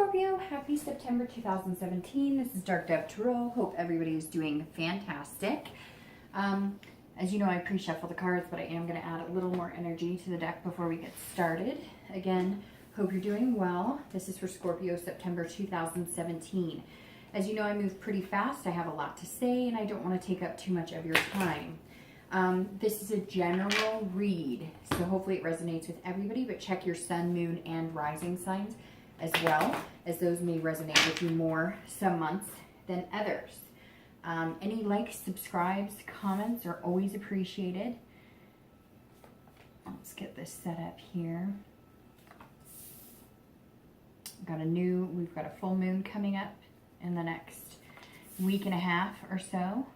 Scorpio, happy September 2017. This is Dark Dove Tarot. Hope everybody is doing fantastic. As you know, I pre-shuffle the cards, but I am going to add a little more energy to the deck before we get started. Again, hope you're doing well. This is for Scorpio, September 2017. As you know, I move pretty fast. I have a lot to say, and I don't want to take up too much of your time. This is a general read, so hopefully it resonates with everybody, but check your sun, moon, and rising signs as well, as those may resonate with you more some months than others. Any likes, subscribes, comments are always appreciated. Let's get this set up here. We've got a full moon coming up in the next week and a half or so.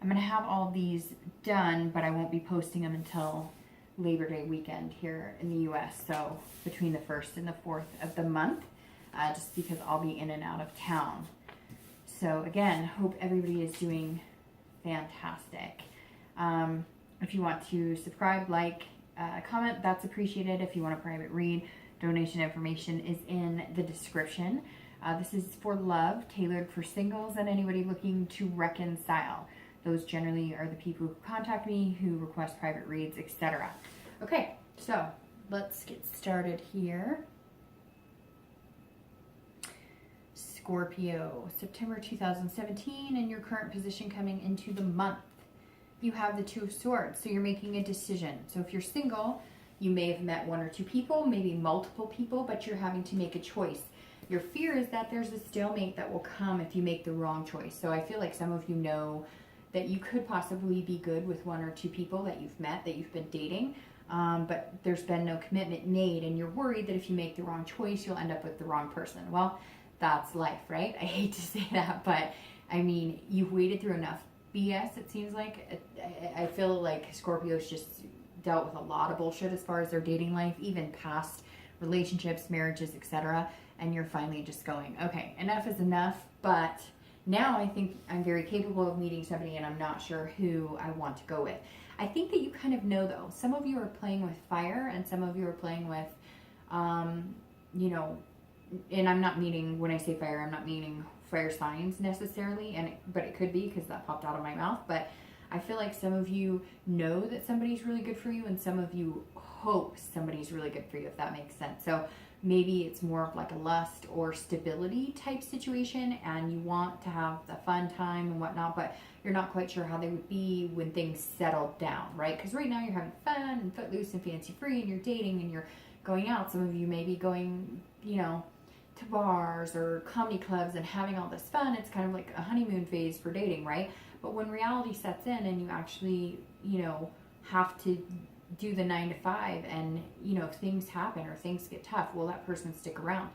I'm going to have all these done, but I won't be posting them until Labor Day weekend here in the U.S. So between the 1st and the 4th of the month, just because I'll be in and out of town. So again, hope everybody is doing fantastic. If you want to subscribe, like, comment, that's appreciated. If you want a private read, donation information is in the description. This is for love, tailored for singles and anybody looking to reconcile. Those generally are the people who contact me, who request private reads, etc. Okay, so let's get started here. Scorpio, September 2017, and your current position coming into the month. You have the Two of Swords, so you're making a decision. So if you're single, you may have met one or two people, maybe multiple people, but you're having to make a choice. Your fear is that there's a stalemate that will come if you make the wrong choice. So I feel like some of you know that you could possibly be good with one or two people that you've met, that you've been dating, but there's been no commitment made, and you're worried that if you make the wrong choice, you'll end up with the wrong person. Well, that's life, right? I hate to say that, but I mean, you've waded through enough BS, it seems like. I feel like Scorpio's just dealt with a lot of bullshit as far as their dating life, even past relationships, marriages, etc. And you're finally just going, okay, enough is enough, but now I think I'm very capable of meeting somebody, and I'm not sure who I want to go with. I think that you kind of know, though. Some of you are playing with fire, and some of you are playing with, you know, and I'm not meaning, when I say fire, I'm not meaning fire signs necessarily, but it could be, because that popped out of my mouth. But I feel like some of you know that somebody's really good for you, and some of you hope somebody's really good for you, if that makes sense. So maybe it's more of like a lust or stability type situation, and you want to have the fun time and whatnot, but you're not quite sure how they would be when things settle down, right? Because right now you're having fun and footloose and fancy free, and you're dating and you're going out. Some of you may be going, you know, to bars or comedy clubs and having all this fun. It's kind of like a honeymoon phase for dating, right? But when reality sets in and you actually, you know, have to do the 9 to 5, and you know, if things happen or things get tough, will that person stick around?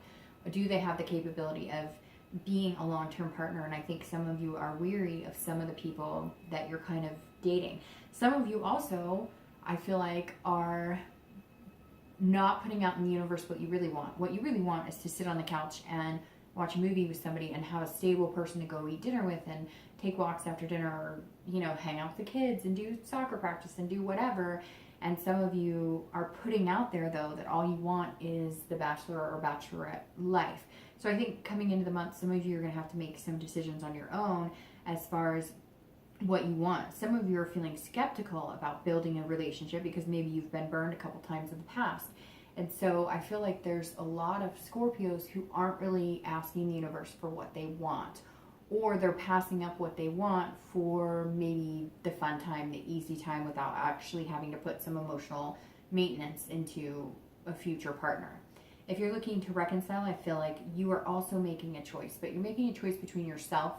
Or do they have the capability of being a long-term partner? And I think some of you are weary of some of the people that you're kind of dating. Some of you also, I feel like, are not putting out in the universe what you really want. What you really want is to sit on the couch and watch a movie with somebody and have a stable person to go eat dinner with and take walks after dinner, or, you know, hang out with the kids and do soccer practice and do whatever. And some of you are putting out there, though, that all you want is the bachelor or bachelorette life. So I think coming into the month, some of you are going to have to make some decisions on your own as far as what you want. Some of you are feeling skeptical about building a relationship because maybe you've been burned a couple times in the past. And so I feel like there's a lot of Scorpios who aren't really asking the universe for what they want, or they're passing up what they want for maybe the fun time, the easy time, without actually having to put some emotional maintenance into a future partner. If you're looking to reconcile, I feel like you are also making a choice, but you're making a choice between yourself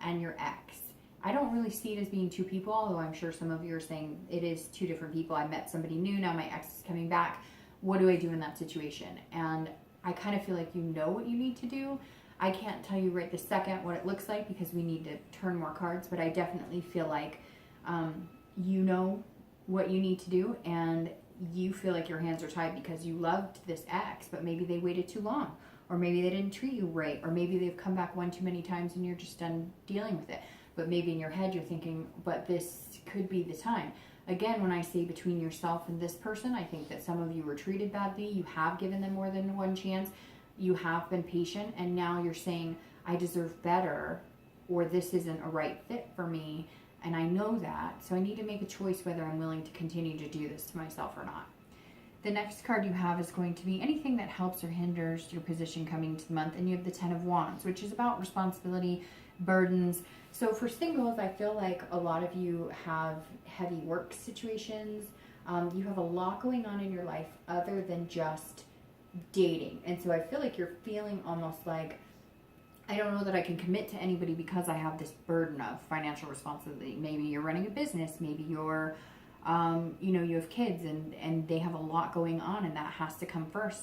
and your ex. I don't really see it as being two people, although I'm sure some of you are saying it is two different people. I met somebody new, now my ex is coming back. What do I do in that situation? And I kind of feel like you know what you need to do. I can't tell you right this second what it looks like because we need to turn more cards, but I definitely feel like you know what you need to do, and you feel like your hands are tied because you loved this ex, but maybe they waited too long, or maybe they didn't treat you right, or maybe they've come back one too many times and you're just done dealing with it. But maybe in your head you're thinking, but this could be the time. Again, when I say between yourself and this person, I think that some of you were treated badly. You have given them more than one chance. you have been patient, and now you're saying, I deserve better, or this isn't a right fit for me, and I know that, so I need to make a choice whether I'm willing to continue to do this to myself or not. The next card you have is going to be anything that helps or hinders your position coming into the month, and you have the Ten of Wands, which is about responsibility, burdens. So for singles, I feel like a lot of you have heavy work situations. You have a lot going on in your life other than just dating. And so I feel like you're feeling almost like, I don't know that I can commit to anybody because I have this burden of financial responsibility. Maybe you're running a business. Maybe you're, you have kids and they have a lot going on, and that has to come first,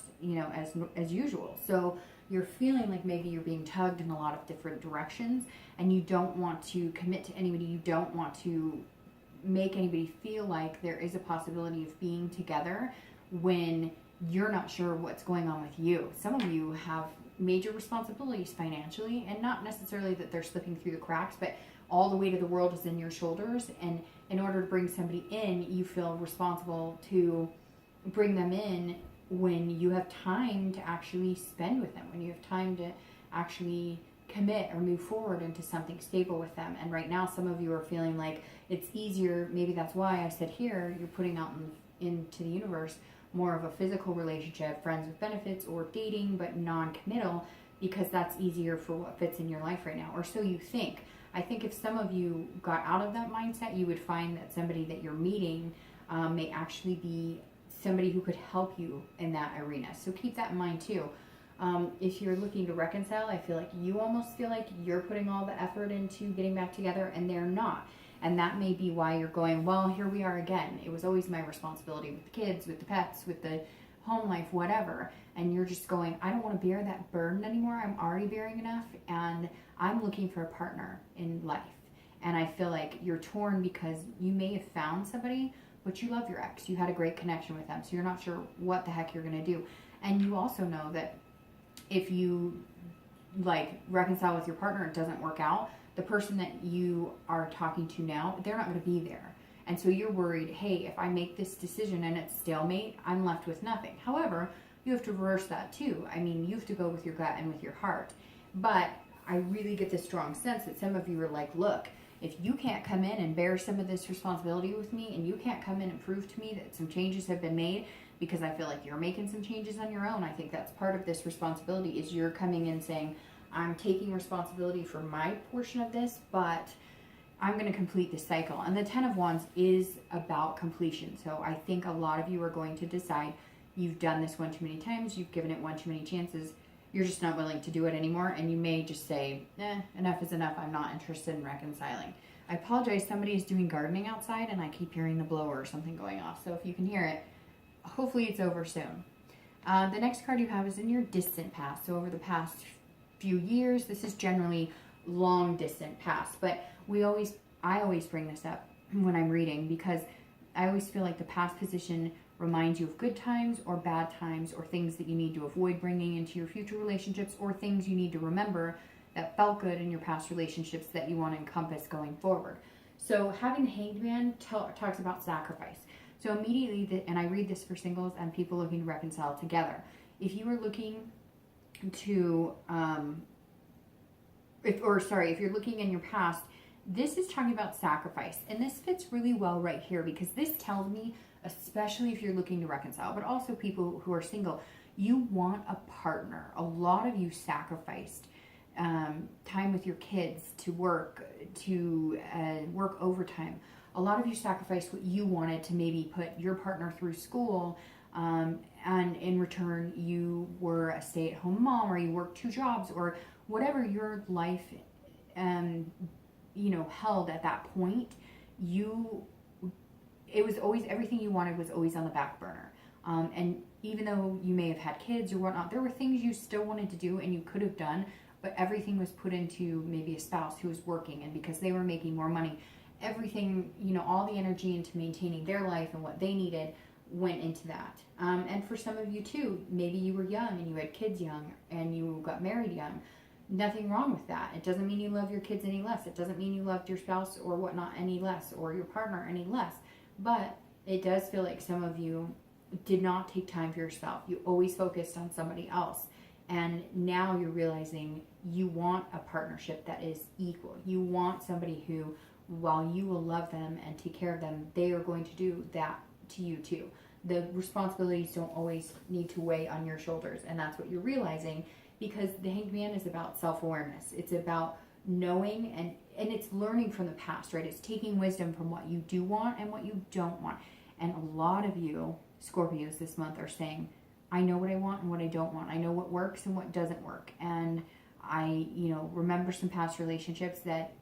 as usual. So you're feeling like maybe you're being tugged in a lot of different directions, and you don't want to commit to anybody. You don't want to make anybody feel like there is a possibility of being together when you're not sure what's going on with you. Some of you have major responsibilities financially, and not necessarily that they're slipping through the cracks, but all the weight of the world is in your shoulders, and in order to bring somebody in, you feel responsible to bring them in when you have time to actually spend with them, when you have time to actually commit or move forward into something stable with them. And right now, some of you are feeling like it's easier. Maybe that's why I said here, you're putting out into the universe more of a physical relationship, friends with benefits, or dating, but non-committal, because that's easier for what fits in your life right now, or so you think. I think if some of you got out of that mindset, you would find that somebody that you're meeting may actually be somebody who could help you in that arena. So keep that in mind too. If you're looking to reconcile, I feel like you almost feel like you're putting all the effort into getting back together, and they're not. And that may be why you're going, well, here we are again. It was always my responsibility with the kids, with the pets, with the home life, whatever. And you're just going, I don't want to bear that burden anymore. I'm already bearing enough, and I'm looking for a partner in life. And I feel like you're torn because you may have found somebody, but you love your ex. You had a great connection with them, so you're not sure what the heck you're going to do. And you also know that if you reconcile with your partner, it doesn't work out, the person that you are talking to now, they're not going to be there. And so you're worried, hey, if I make this decision and it's stalemate, I'm left with nothing. However, you have to reverse that too. I mean, you have to go with your gut and with your heart. But I really get this strong sense that some of you are like, look, if you can't come in and bear some of this responsibility with me, and you can't come in and prove to me that some changes have been made, because I feel like you're making some changes on your own. I think that's part of this responsibility, is you're coming in saying, I'm taking responsibility for my portion of this, but I'm going to complete the cycle. And the Ten of Wands is about completion. So I think a lot of you are going to decide you've done this one too many times, you've given it one too many chances, you're just not willing to do it anymore, and you may just say, enough is enough, I'm not interested in reconciling. I apologize, somebody is doing gardening outside, and I keep hearing the blower or something going off. So if you can hear it, hopefully it's over soon. The next card you have is in your distant past. So over the past few years, this is generally long distant past, but I always bring this up when I'm reading, because I always feel like the past position reminds you of good times or bad times, or things that you need to avoid bringing into your future relationships, or things you need to remember that felt good in your past relationships that you want to encompass going forward. So having the Hanged Man talks about sacrifice. So immediately, and I read this for singles and people looking to reconcile together. If you are looking to, if you're looking in your past, this is talking about sacrifice. And this fits really well right here, because this tells me, especially if you're looking to reconcile, but also people who are single, you want a partner. A lot of you sacrificed time with your kids to work overtime. A lot of you sacrificed what you wanted to maybe put your partner through school, and in return you were a stay-at-home mom, or you worked 2 jobs, or whatever your life held at that point. It was always, everything you wanted was always on the back burner. And even though you may have had kids or whatnot, there were things you still wanted to do and you could have done, but everything was put into maybe a spouse who was working, and because they were making more money, everything, all the energy into maintaining their life and what they needed went into that. And for some of you too, maybe you were young and you had kids young and you got married young. Nothing wrong with that. It doesn't mean you love your kids any less. It doesn't mean you loved your spouse or whatnot any less, or your partner any less. But it does feel like some of you did not take time for yourself. You always focused on somebody else. And now you're realizing you want a partnership that is equal. You want somebody who, while you will love them and take care of them, they are going to do that to you too. The responsibilities don't always need to weigh on your shoulders. And that's what you're realizing, because the Hanged Man is about self-awareness. It's about knowing, and it's learning from the past, right? It's taking wisdom from what you do want and what you don't want. And a lot of you Scorpios this month are saying, I know what I want and what I don't want. I know what works and what doesn't work. And I, remember some past relationships that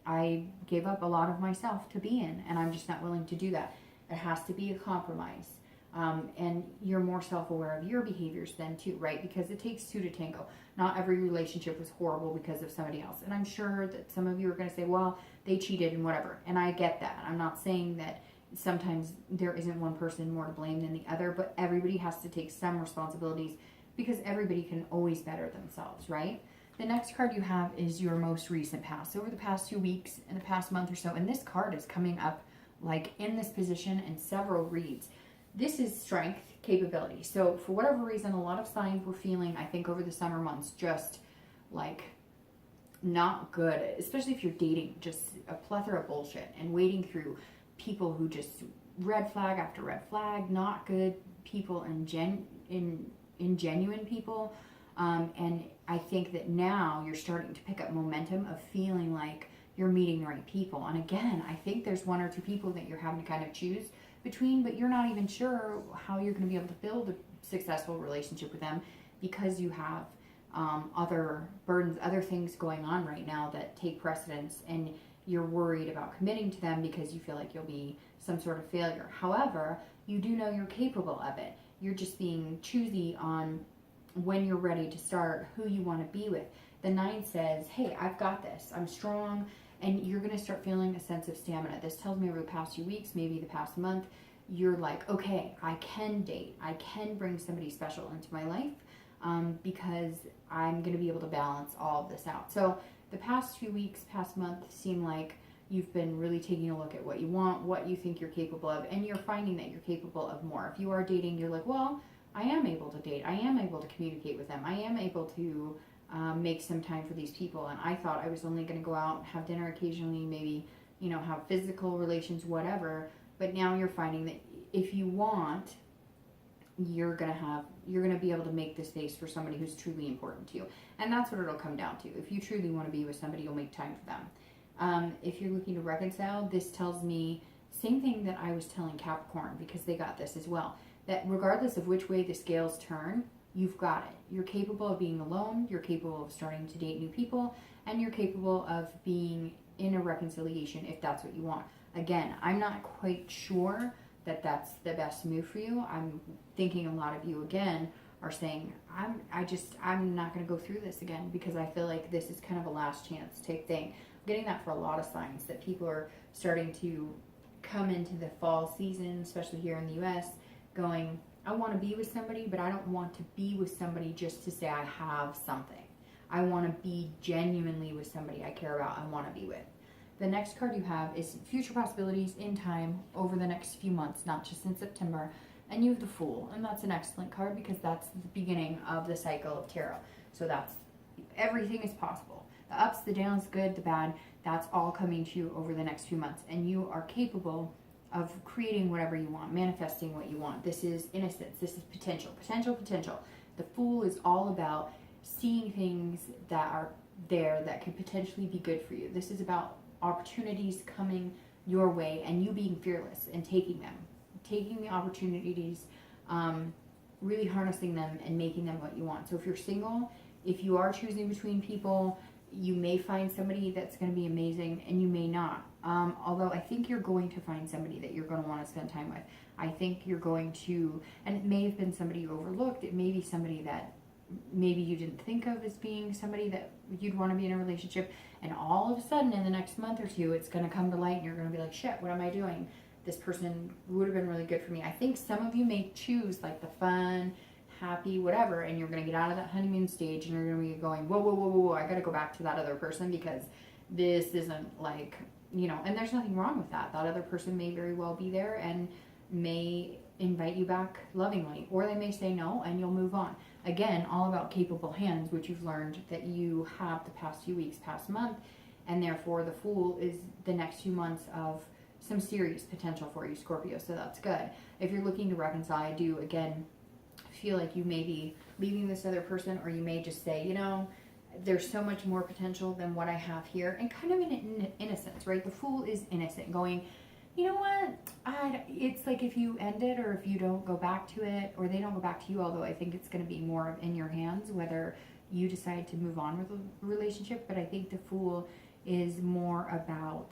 I gave up a lot of myself to be in, and I'm just not willing to do that. It has to be a compromise. And you're more self-aware of your behaviors then too, right? Because it takes two to tango. Not every relationship was horrible because of somebody else. And I'm sure that some of you are going to say, well, they cheated and whatever. And I get that. I'm not saying that sometimes there isn't one person more to blame than the other, but everybody has to take some responsibilities, because everybody can always better themselves, right? The next card you have is your most recent past. Over the past 2 weeks, in the past month or so, and this card is coming up like in this position in several reads. This is strength, capability. So for whatever reason, a lot of signs were feeling, I think over the summer months, just like not good, especially if you're dating, just a plethora of bullshit and wading through people who just red flag after red flag, not good people and genuine people. And I think that now you're starting to pick up momentum of feeling like you're meeting the right people. And again, I think there's one or two people that you're having to kind of choose between, but you're not even sure how you're going to be able to build a successful relationship with them, because you have other burdens, other things going on right now that take precedence, and you're worried about committing to them because you feel like you'll be some sort of failure. However, you do know you're capable of it. You're just being choosy on when you're ready to start, who you want to be with. The 9 says, hey, I've got this. I'm strong. And you're going to start feeling a sense of stamina. This tells me over the past few weeks, maybe the past month, you're like, okay, I can date. I can bring somebody special into my life because I'm going to be able to balance all of this out. So the past few weeks, past month seem like you've been really taking a look at what you want, what you think you're capable of, and you're finding that you're capable of more. If you are dating, you're like, well, I am able to date. I am able to communicate with them. I am able to make some time for these people. And I thought I was only going to go out, have dinner occasionally, maybe, have physical relations, whatever. But now you're finding that if you want, you're going to be able to make the space for somebody who's truly important to you. And that's what it'll come down to. If you truly want to be with somebody, you'll make time for them. If you're looking to reconcile, this tells me same thing that I was telling Capricorn, because they got this as well, that regardless of which way the scales turn, you've got it. You're capable of being alone, you're capable of starting to date new people, and you're capable of being in a reconciliation if that's what you want. Again, I'm not quite sure that that's the best move for you. I'm thinking a lot of you, again, are saying, I'm not going to go through this again, because I feel like this is kind of a last chance type thing. I'm getting that for a lot of signs, that people are starting to come into the fall season, especially here in the US, going, I want to be with somebody, but I don't want to be with somebody just to say I have something. I want to be genuinely with somebody I care about, I want to be with. The next card you have is future possibilities in time over the next few months, not just in September. And you have the Fool, and that's an excellent card because that's the beginning of the cycle of tarot. So that's, everything is possible. The ups, the downs, good, the bad, that's all coming to you over the next few months. And you are capable of creating whatever you want, manifesting what you want. This is innocence. This is potential. The Fool is all about seeing things that are there that could potentially be good for you. This is about opportunities coming your way and you being fearless and taking them. Taking the opportunities, really harnessing them and making them what you want. So if you're single, if you are choosing between people, you may find somebody that's going to be amazing and you may not. Although I think you're going to find somebody that you're going to want to spend time with. I think you're going to, and it may have been somebody you overlooked. It may be somebody that maybe you didn't think of as being somebody that you'd want to be in a relationship. And all of a sudden in the next month or two, it's going to come to light and you're going to be like, shit, what am I doing? This person would have been really good for me. I think some of you may choose like the fun, happy, whatever, and you're going to get out of that honeymoon stage and you're going to be going, whoa, I got to go back to that other person because this isn't like, and there's nothing wrong with that. That other person may very well be there and may invite you back lovingly, or they may say no and you'll move on. again, all about capable hands, which you've learned that you have the past few weeks, past month, and therefore the Fool is the next few months of some serious potential for you, Scorpio, so that's good. If you're looking to reconcile, I do, again, feel like you may be leaving this other person, or you may just say, you know, there's so much more potential than what I have here, and kind of in innocence, right? The Fool is innocent, going, you know what, it's like if you end it, or if you don't go back to it, or they don't go back to you, although I think it's going to be more in your hands whether you decide to move on with the relationship. But I think the Fool is more about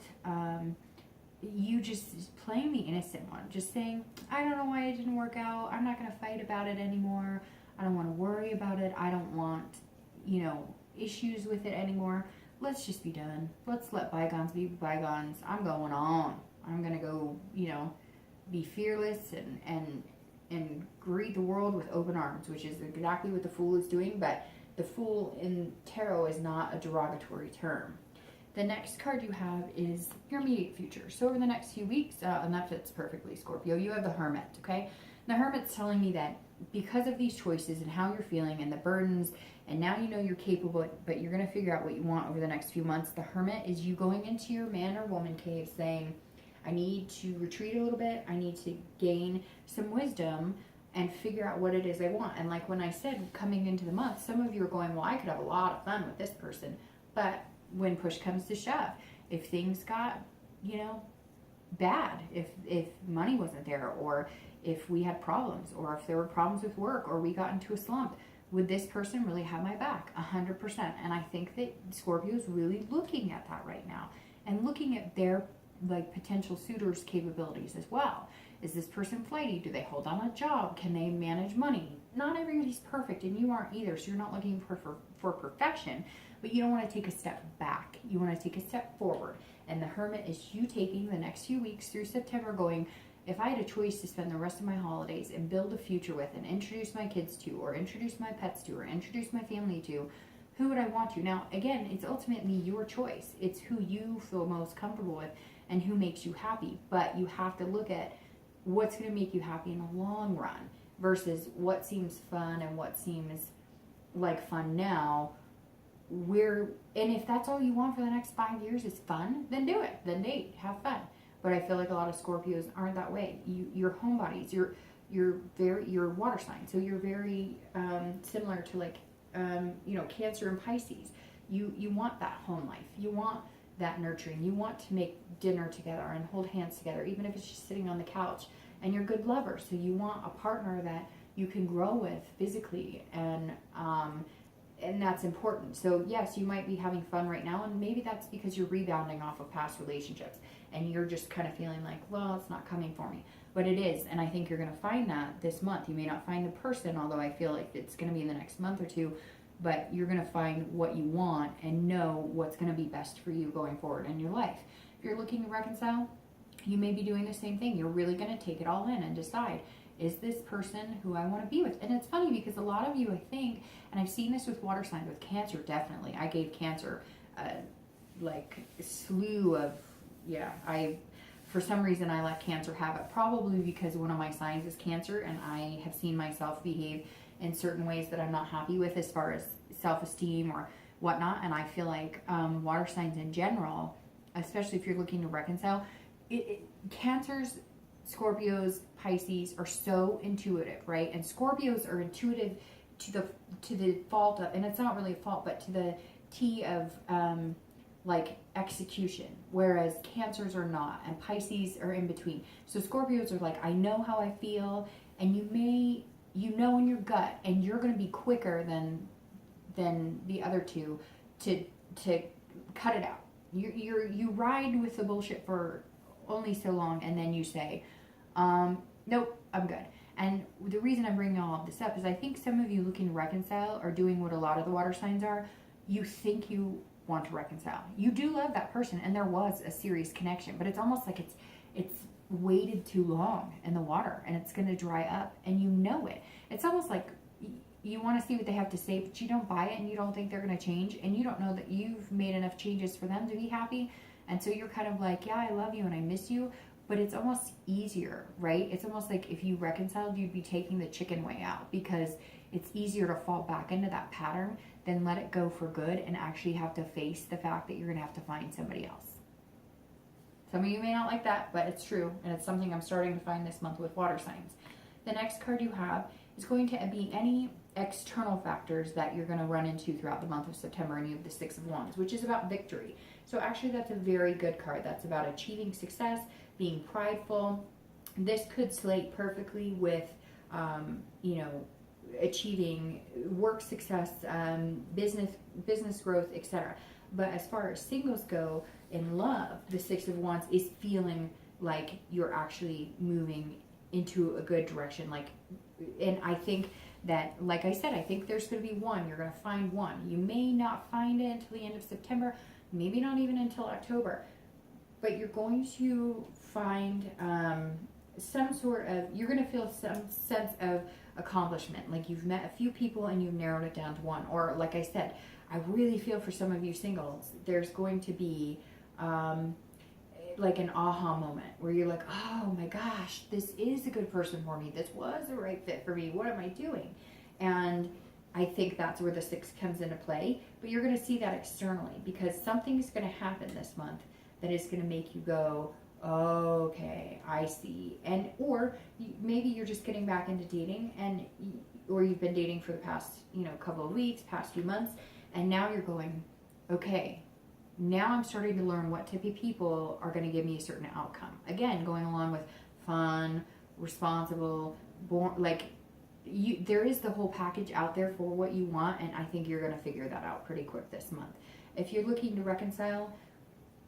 you just playing the innocent one, just saying, I don't know why it didn't work out, I'm not going to fight about it anymore, I don't want to worry about it, I don't want, you know, issues with it anymore, let's just be done, let's let bygones be bygones, I'm going on, I'm going to go, you know, be fearless and greet the world with open arms, which is exactly what the Fool is doing. But the Fool in tarot is not a derogatory term. The next card you have is your immediate future. So over the next few weeks, and that fits perfectly, Scorpio, you have the Hermit, okay? The Hermit's telling me that because of these choices and how you're feeling and the burdens, and now you know you're capable, but you're going to figure out what you want over the next few months. The Hermit is you going into your man or woman cave saying, I need to retreat a little bit, I need to gain some wisdom and figure out what it is I want. And like when I said coming into the month, some of you are going, well, I could have a lot of fun with this person, but when push comes to shove, if things got, you know, bad, if money wasn't there, or if we had problems, or if there were problems with work, or we got into a slump, would this person really have my back? 100%. And I think that Scorpio is really looking at that right now, and looking at their like potential suitors' capabilities as well. Is this person flighty? Do they hold on a job? Can they manage money? Not everybody's perfect, and you aren't either, so you're not looking for perfection, but you don't want to take a step back. You want to take a step forward. And the Hermit is you taking the next few weeks through September going, if I had a choice to spend the rest of my holidays and build a future with, and introduce my kids to, or introduce my pets to, or introduce my family to, who would I want to? Now, again, it's ultimately your choice. It's who you feel most comfortable with and who makes you happy. But you have to look at what's going to make you happy in the long run versus what seems fun and what seems like fun now. And if that's all you want for the next 5 years is fun, then do it. Then date, have fun. But I feel like a lot of Scorpios aren't that way. You're homebodies. You're water sign, so you're very similar to like Cancer and Pisces. You want that home life. You want that nurturing. You want to make dinner together and hold hands together, even if it's just sitting on the couch. And you're good lovers, so you want a partner that you can grow with physically, and that's important. So yes, you might be having fun right now, and maybe that's because you're rebounding off of past relationships, and you're just kind of feeling like, well, it's not coming for me. But it is, and I think you're going to find that this month. You may not find the person, although I feel like it's going to be in the next month or two, but you're going to find what you want and know what's going to be best for you going forward in your life. If you're looking to reconcile, you may be doing the same thing. You're really going to take it all in and decide, is this person who I want to be with? And it's funny because a lot of you, I think, and I've seen this with water signs, with Cancer, definitely. I gave Cancer like a slew of, for some reason I let Cancer have it, probably because one of my signs is Cancer, and I have seen myself behave in certain ways that I'm not happy with as far as self-esteem or whatnot. And I feel like water signs in general, especially if you're looking to reconcile, Cancers, Scorpios, Pisces are so intuitive, right? And Scorpios are intuitive to the fault of, and it's not really a fault, but to the T of like execution, whereas Cancers are not, and Pisces are in between. So Scorpios are like, I know how I feel, and you know in your gut, and you're going to be quicker than the other two to cut it out. You ride with the bullshit for only so long, and then you say, nope, I'm good. And the reason I'm bringing all of this up is I think some of you looking to reconcile are doing what a lot of the water signs are. You think you want to reconcile. You do love that person, and there was a serious connection, but it's almost like it's waited too long in the water, and it's going to dry up, and you know it. It's almost like you want to see what they have to say, but you don't buy it, and you don't think they're going to change, and you don't know that you've made enough changes for them to be happy. And so you're kind of like, yeah, I love you and I miss you, but it's almost easier, right? It's almost like if you reconciled, you'd be taking the chicken way out, because it's easier to fall back into that pattern than let it go for good and actually have to face the fact that you're going to have to find somebody else. Some of you may not like that, but it's true, and it's something I'm starting to find this month with water signs. The next card you have is going to be any external factors that you're going to run into throughout the month of September, and you have the Six of Wands, which is about victory. So actually that's a very good card. That's about achieving success, being prideful. This could slate perfectly with, achieving work success, business growth, etc. But as far as singles go, in love, the Six of Wands is feeling like you're actually moving into a good direction. And I think that, like I said, I think there's going to be one. You're going to find one. You may not find it until the end of September, maybe not even until October, but you're going to find you're going to feel some sense of accomplishment. Like you've met a few people and you've narrowed it down to one. Or like I said, I really feel for some of you singles, there's going to be like an aha moment where you're like, oh my gosh, this is a good person for me. This was the right fit for me. What am I doing? And I think that's where the Six comes into play. But you're going to see that externally because something's going to happen this month that is going to make you go, okay, I see. And or maybe you're just getting back into dating, or you've been dating for the past couple of weeks, past few months, and now you're going, okay, now I'm starting to learn what type of people are going to give me a certain outcome. Again, going along with fun, responsible, there is the whole package out there for what you want, and I think you're going to figure that out pretty quick this month. If you're looking to reconcile,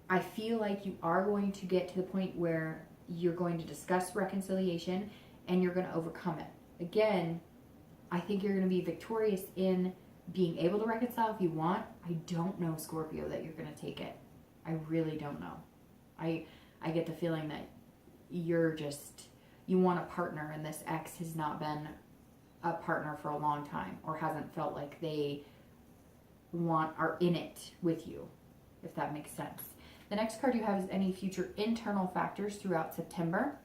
I feel like you are going to get to the point where you're going to discuss reconciliation and you're going to overcome it. Again, I think you're going to be victorious in being able to reconcile if you want. I don't know, Scorpio, that you're going to take it. I really don't know. I get the feeling that you want a partner, and this ex has not been a partner for a long time or hasn't felt like they are in it with you, if that makes sense. The next card you have is any future internal factors throughout September.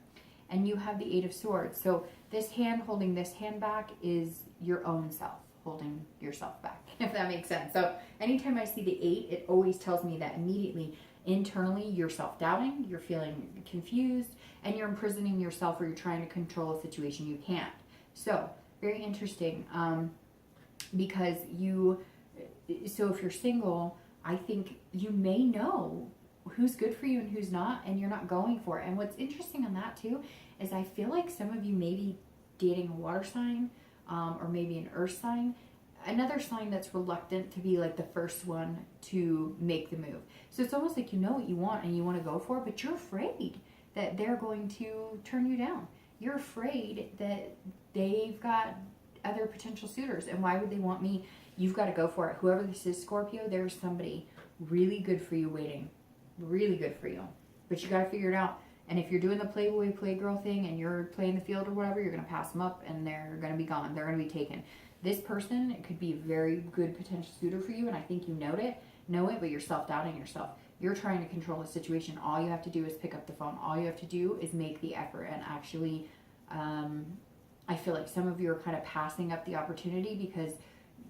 And you have the Eight of Swords. So this hand holding this hand back is your own self holding yourself back, if that makes sense. So anytime I see the 8, it always tells me that immediately internally you're self-doubting, you're feeling confused, and you're imprisoning yourself, or you're trying to control a situation you can't. So very interesting, because so if you're single, I think you may know who's good for you and who's not, and you're not going for it. And what's interesting on that too is I feel like some of you may be dating a water sign, or maybe an earth sign, another sign that's reluctant to be like the first one to make the move. So it's almost like you know what you want and you want to go for it, but you're afraid that they're going to turn you down. You're afraid that they've got other potential suitors, and why would they want me? You've got to go for it. Whoever this is, Scorpio, there's somebody really good for you waiting. Really good for you. But you got to figure it out. And if you're doing the playboy, playgirl thing and you're playing the field or whatever, you're going to pass them up and they're going to be gone. They're going to be taken. This person could be a very good potential suitor for you, and I think you know it, but you're self-doubting yourself. You're trying to control the situation. All you have to do is pick up the phone. All you have to do is make the effort. And actually, I feel like some of you are kind of passing up the opportunity because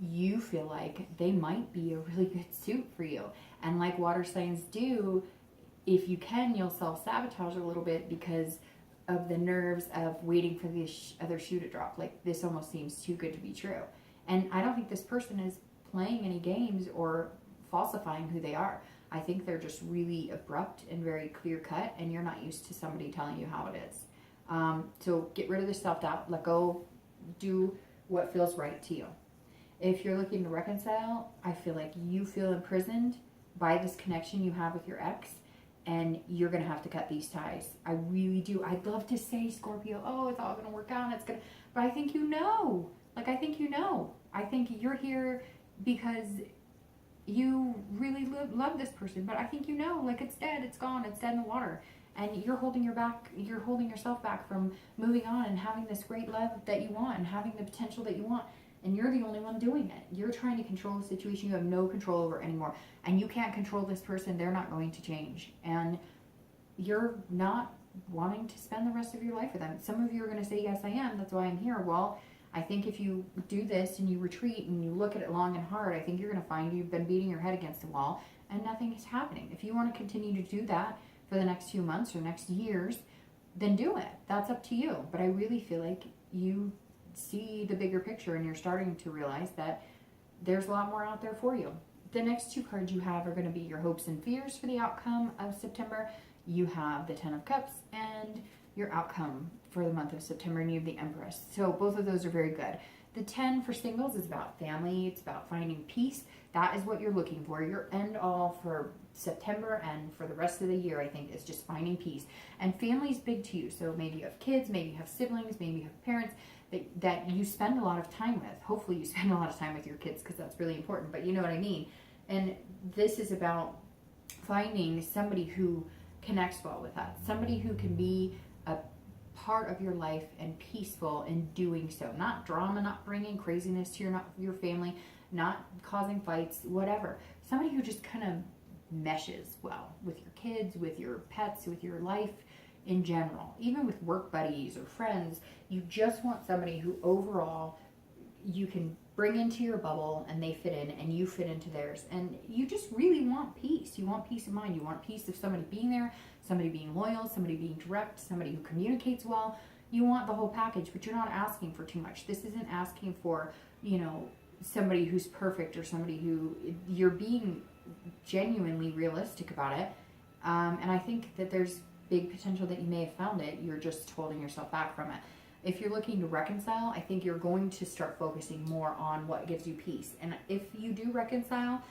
you feel like they might be a really good suit for you. And like water signs do, if you can, you'll self-sabotage a little bit because of the nerves of waiting for the other shoe to drop. Like, this almost seems too good to be true. And I don't think this person is playing any games or falsifying who they are. I think they're just really abrupt and very clear-cut, and you're not used to somebody telling you how it is. So get rid of the self-doubt. Let go. Do what feels right to you. If you're looking to reconcile, I feel like you feel imprisoned by this connection you have with your ex, and you're going to have to cut these ties. I really do. I'd love to say, Scorpio, oh, it's all going to work out. But I think you know. Like, I think you know. I think you're here because you really love this person. But I think you know, like, it's dead. It's gone. It's dead in the water. And you're holding yourself back from moving on and having this great love that you want and having the potential that you want. And you're the only one doing it. You're trying to control the situation you have no control over anymore. And you can't control this person. They're not going to change. And you're not wanting to spend the rest of your life with them. Some of you are going to say, yes, I am. That's why I'm here. Well, I think if you do this and you retreat and you look at it long and hard, I think you're going to find you've been beating your head against the wall and nothing is happening. If you want to continue to do that for the next few months or next years, then do it. That's up to you. But I really feel like you see the bigger picture and you're starting to realize that there's a lot more out there for you. The next two cards you have are going to be your hopes and fears for the outcome of September. You have the Ten of Cups and your outcome for the month of September, and you have the Empress. So both of those are very good. The 10 for singles is about family. It's about finding peace. That is what you're looking for. Your end all for September and for the rest of the year, I think, is just finding peace. And family is big to you. So maybe you have kids, maybe you have siblings, maybe you have parents that you spend a lot of time with. Hopefully you spend a lot of time with your kids because that's really important, but you know what I mean. And this is about finding somebody who connects well with that. Somebody who can be a part of your life and peaceful in doing so. Not drama, not bringing craziness to your family, not causing fights, whatever. Somebody who just kind of meshes well with your kids, with your pets, with your life in general. Even with work buddies or friends, you just want somebody who overall you can bring into your bubble and they fit in and you fit into theirs. And you just really want peace. You want peace of mind. You want peace of somebody being there, somebody being loyal, somebody being direct, somebody who communicates well. You want the whole package, but you're not asking for too much. This isn't asking for, somebody who's perfect or somebody who you're being genuinely realistic about it. And I think that there's big potential that you may have found it. You're just holding yourself back from it. If you're looking to reconcile, I think you're going to start focusing more on what gives you peace. And if you do reconcile,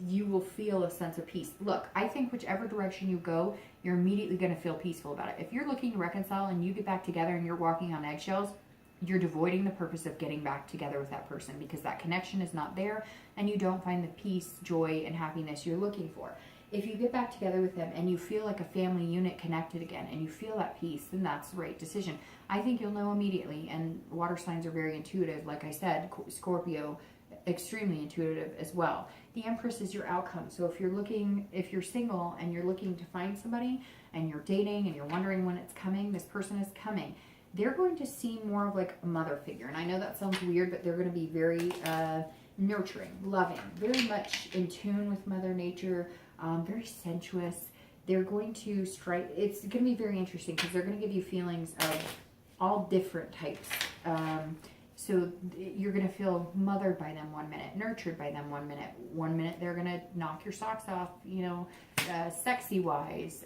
you will feel a sense of peace. Look, I think whichever direction you go, you're immediately going to feel peaceful about it. If you're looking to reconcile and you get back together and you're walking on eggshells, you're devoiding the purpose of getting back together with that person because that connection is not there and you don't find the peace, joy, and happiness you're looking for. If you get back together with them and you feel like a family unit connected again and you feel that peace, then that's the right decision. I think you'll know immediately, and water signs are very intuitive. Like I said, Scorpio, extremely intuitive as well. The Empress is your outcome. So if you're single and you're looking to find somebody and you're dating and you're wondering when it's coming, this person is coming. They're going to seem more of like a mother figure. And I know that sounds weird, but they're going to be very nurturing, loving, very much in tune with Mother Nature, very sensuous. They're going to strike, it's going to be very interesting because they're going to give you feelings of all different types. So you're going to feel mothered by them 1 minute, nurtured by them 1 minute. 1 minute they're going to knock your socks off, sexy wise.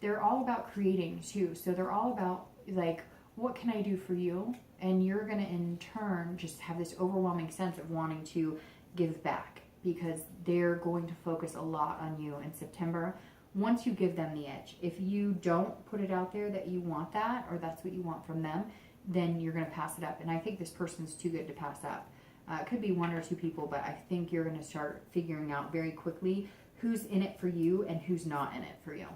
They're all about creating too. So they're all about like, what can I do for you? And you're going to in turn just have this overwhelming sense of wanting to give back because they're going to focus a lot on you in September. Once you give them the edge, if you don't put it out there that you want that or that's what you want from them, then you're going to pass it up. And I think this person's too good to pass up. It could be one or two people, but I think you're going to start figuring out very quickly who's in it for you and who's not in it for you.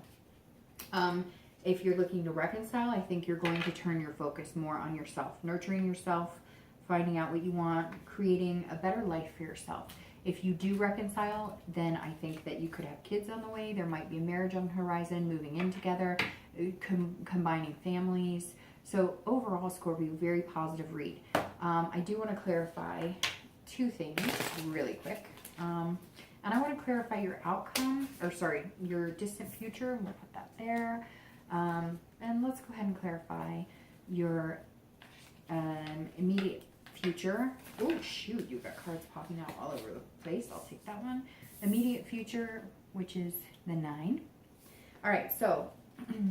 If you're looking to reconcile, I think you're going to turn your focus more on yourself, nurturing yourself, finding out what you want, creating a better life for yourself. If you do reconcile, then I think that you could have kids on the way. There might be a marriage on the horizon, moving in together, combining families. So overall, Scorpio, very positive read. I do want to clarify two things really quick. And I want to clarify your outcome, your distant future. We'll put that there. And let's go ahead and clarify your immediate future. Oh, shoot, you've got cards popping out all over the place. I'll take that one. Immediate future, which is the 9. All right, so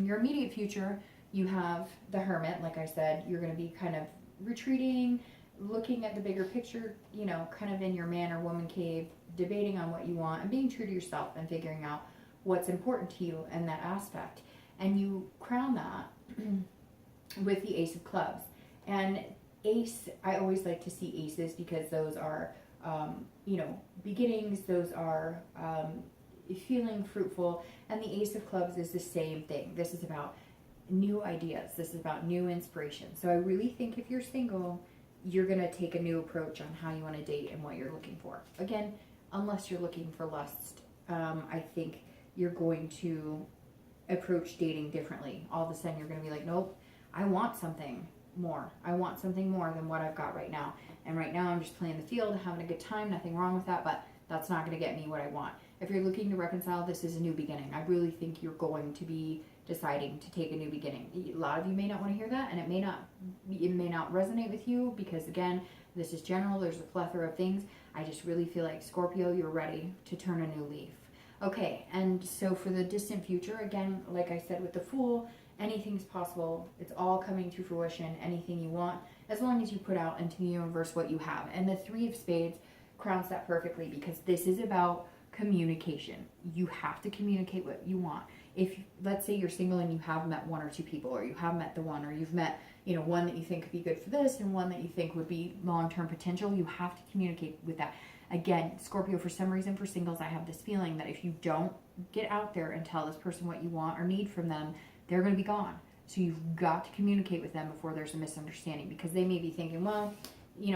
your immediate future, you have the Hermit. Like I said, you're going to be kind of retreating, looking at the bigger picture, kind of in your man or woman cave, debating on what you want and being true to yourself and figuring out what's important to you in that aspect. And you crown that with the Ace of Clubs. And Ace, I always like to see aces because those are, beginnings. Those are feeling fruitful. And the Ace of Clubs is the same thing. This is about new ideas. This is about new inspiration. So I really think if you're single, you're going to take a new approach on how you want to date and what you're looking for. Again, unless you're looking for lust, I think you're going to approach dating differently. All of a sudden you're going to be like, nope, I want something more. I want something more than what I've got right now. And right now I'm just playing the field, having a good time, nothing wrong with that, but that's not going to get me what I want. If you're looking to reconcile, this is a new beginning. I really think you're going to be deciding to take a new beginning. A lot of you may not want to hear that, and it may not resonate with you, because again, this is general. There's a plethora of things. I just really feel like, Scorpio, you're ready to turn a new leaf. Okay, and so for the distant future, again, like I said with the Fool, anything's possible. It's all coming to fruition. Anything you want, as long as you put out into the universe what you have. And the Three of Spades crowns that perfectly, because this is about communication. You have to communicate what you want. If, let's say you're single and you have met one or two people, or you have met the one, or you've met, one that you think could be good for this and one that you think would be long-term potential, you have to communicate with that. Again, Scorpio, for some reason, for singles, I have this feeling that if you don't get out there and tell this person what you want or need from them, they're going to be gone. So you've got to communicate with them before there's a misunderstanding, because they may be thinking, well, he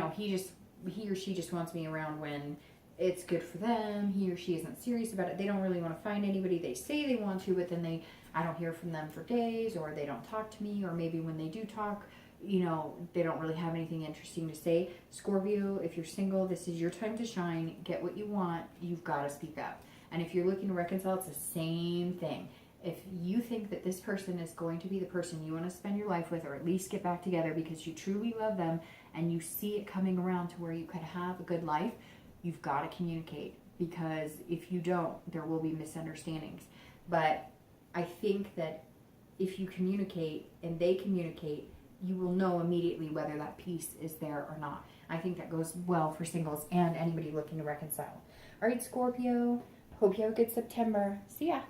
or she just wants me around when it's good for them. He or she isn't serious about it. They don't really want to find anybody. They say they want to, but then I don't hear from them for days, or they don't talk to me, or maybe when they do talk, they don't really have anything interesting to say. Scorpio, if you're single, this is your time to shine. Get what you want. You've got to speak up. And if you're looking to reconcile, it's the same thing. If you think that this person is going to be the person you want to spend your life with, or at least get back together because you truly love them and you see it coming around to where you could have a good life, you've got to communicate, because if you don't, there will be misunderstandings. But I think that if you communicate and they communicate, you will know immediately whether that peace is there or not. I think that goes well for singles and anybody looking to reconcile. All right, Scorpio, hope you have a good September. See ya.